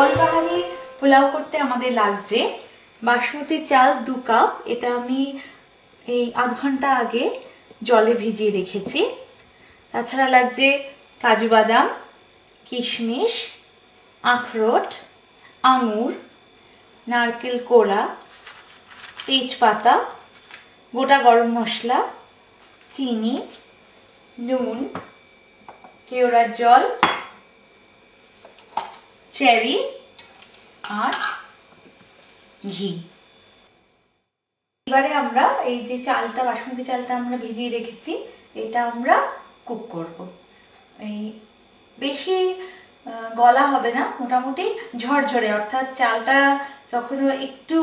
ফলবাহারি পোলাও করতে আমাদের লাগছে বাসমতি চাল 2 কাপ। এটা আমি এই আধ ঘন্টা আগে জলে ভিজিয়ে রেখেছি। তাছাড়া লাগছে কাজু বাদাম, কিশমিশ, আখরোট, আঙুর, নারকেল কোড়া, তেজপাতা, গোটা গরম মশলা, চিনি, নুন, কেওড়ার জল, চেরি আর ঘি। এবারে আমরা এই যে চালটা, বাসমতি চালটা আমরা ভিজিয়ে রেখেছি, এটা আমরা কুক করব। এই বেশি গলা হবে না, মোটামুটি ঝরঝরে, অর্থাৎ চালটা যখন একটু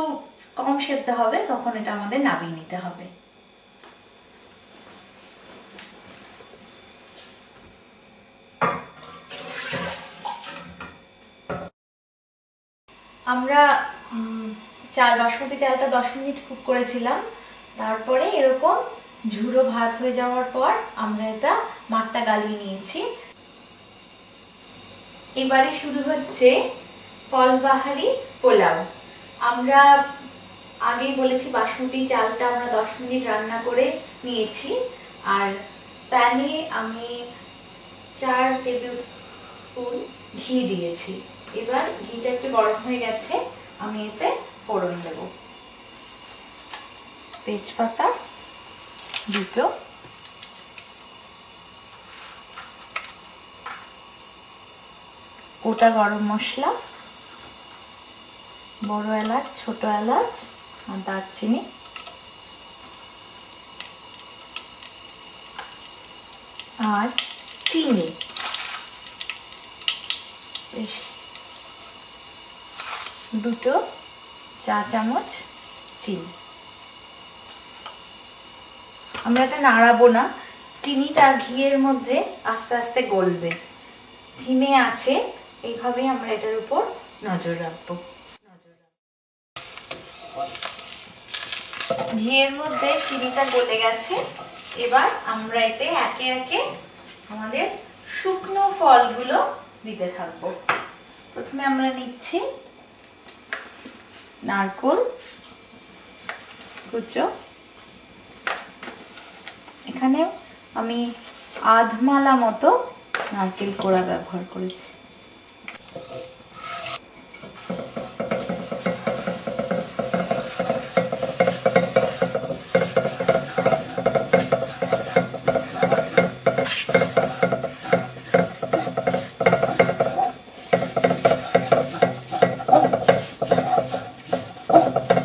কম সেদ্ধ হবে তখন এটা আমাদের নামিয়ে নিতে হবে। আমরা বাসমতি চালটা 10 মিনিট কুক করেছিলাম। তারপরে এরকম ঝুড়ো ভাত হয়ে যাওয়ার পর আমরা এটা মাঠটা গালিয়ে নিয়েছি। এবারে শুরু হচ্ছে ফলবাহারি পোলাও। আমরা আগেই বলেছি বাসমতি চালটা আমরা 10 মিনিট রান্না করে নিয়েছি। আর প্যানে আমি 4 টেবিল স্পুন ঘি দিয়েছি। এবার ঘিটা একটু গরম হয়ে গেছে, আমি এতে ফোড়ন দেব। তেজপাতা 2টো, গোটা গরম মশলা, বড় এলাচ, ছোট এলাচ আর দারচিনি, আর চিনি, 2 চা চামচ চিনি। আমরা এটা নাড়াবো না, চিনিটা ঘিয়ের মধ্যে আস্তে আস্তে গলবে। ধিমে আছে, এইভাবেই আমরা এটার উপর নজর রাখবো। ঘিয়ের মধ্যে চিনিটা গলে গেছে। এবার আমরা এতে একে একে আমাদের শুকনো ফলগুলো দিতে থাকবো। প্রথমে আমরা নিচ্ছি নারকেল কুচো। এখানে আমি আধমালা মতো নারকেল কোড়া ব্যবহার করেছি।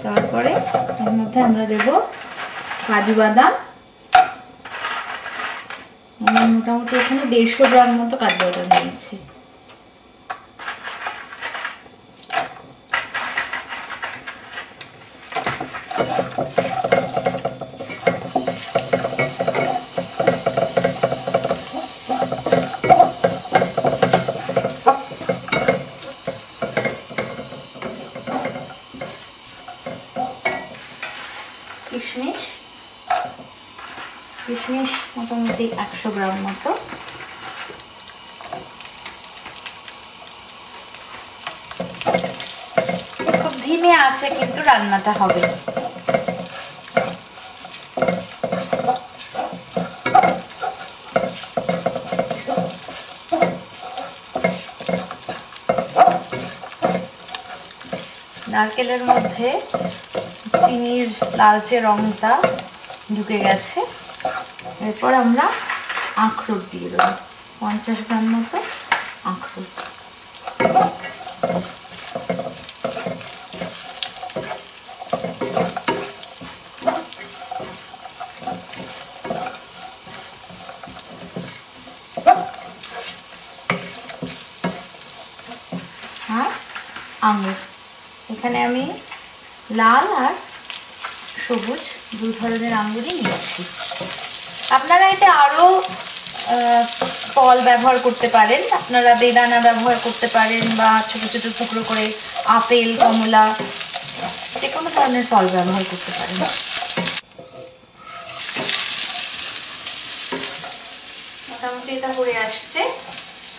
তারপরে এর মধ্যে আমরা দেব কাজু বাদাম। মোটামুটি এখানে 150 গ্রাম মতো কাজু বাদাম নিয়েছি। কিশমিশ মোটামুটি 100 গ্রাম মতো। খুব ধিমে আছে কিন্তু রান্নাটা হবে। নারকেলের মধ্যে চিনির লালচে রংটা ঢুকে গেছে। এরপর আমরা আখরোট দিয়ে দেবো, 50 গ্রাম মতো আখরোট। আর আঙুর, এখানে আমি লাল আর সবুজ 2 ধরনের আঙুরই নিয়েছি। আপনারা এতে আরো ফল ব্যবহার করতে পারেন, আপনারা বেদানা ব্যবহার করতে পারেন বা ছোট ছোট টুকরো করে আপেল, কমলা, যে কোনো ধরনের ফল ব্যবহার করতে পারেন। মোটামুটি এটা হয়ে আসছে।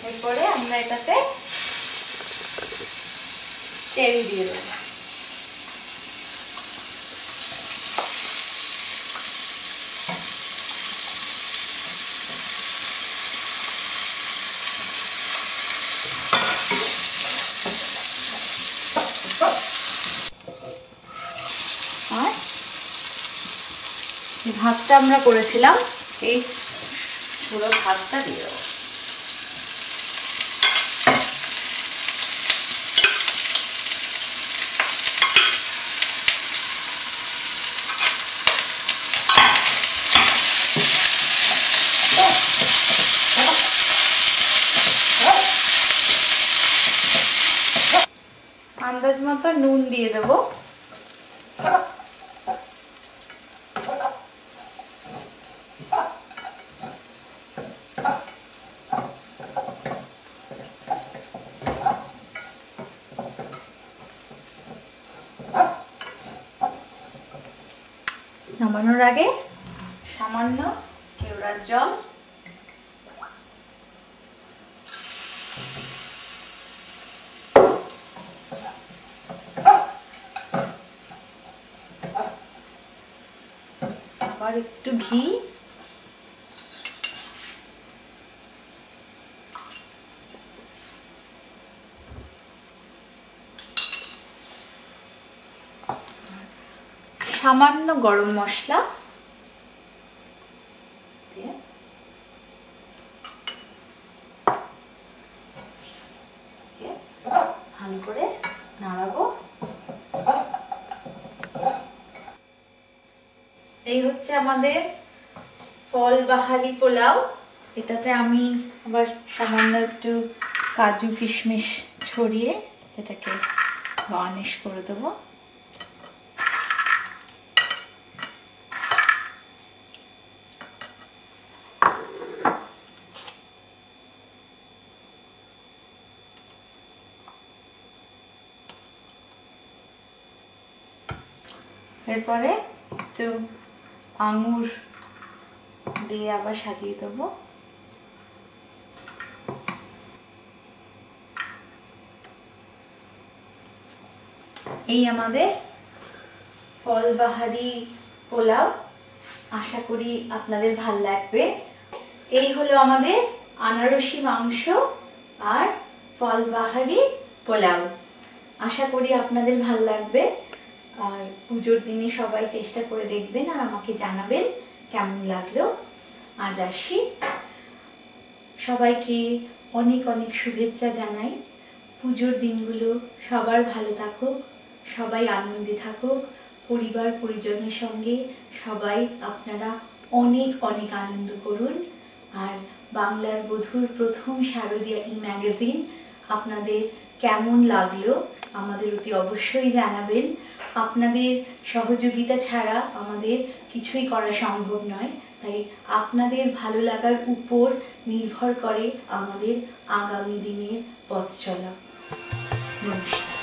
এরপরে আমরা এটাতে চেরি দিয়ে দেবো। আর ভাতটা আমরা করেছিলাম, এই পুরো ভাতটা দিয়ে দেবো। আন্দাজ মতো নুন দিয়ে দেবো। নামানোর আগে সামান্য কেওড়ার জল, আবার একটু ঘি, সামান্য গরম মশলা দিয়ে ভালো করে নাড়াবো। এই হচ্ছে আমাদের ফলবাহারি পোলাও। এটাতে আমি আবার সামান্য একটু কাজু কিশমিশ ছড়িয়ে এটাকে গার্নিশ করে দেবো। এরপরে একটু আঙুর দিয়ে আবার সাজিয়ে দেবো। এই আমাদের ফলবাহারি পোলাও, আশা করি আপনাদের ভাল লাগবে। এই হলো আমাদের আনারসি মাংস আর ফলবাহারি পোলাও। আশা করি আপনাদের ভাল লাগবে। আর পুজোর দিনে সবাই চেষ্টা করে দেখবেন আর আমাকে জানাবেন কেমন লাগলো। আজ আসি, সবাইকে অনেক অনেক শুভেচ্ছা জানাই। পুজোর দিনগুলো সবার ভালো থাকুক, সবাই আনন্দে থাকুক, পরিবার পরিজনের সঙ্গে সবাই আপনারা অনেক অনেক আনন্দ করুন। আর বাংলার বধূর প্রথম শারদীয়া ম্যাগাজিন আপনাদের কেমন লাগলো আমাদের অতি অবশ্যই জানাবেন। আপনাদের সহযোগিতা ছাড়া আমাদের কিছুই করা সম্ভব নয়, তাই আপনাদের ভালো লাগার উপর নির্ভর করে আমাদের আগামী দিনের পথ চলা। নমস্কার।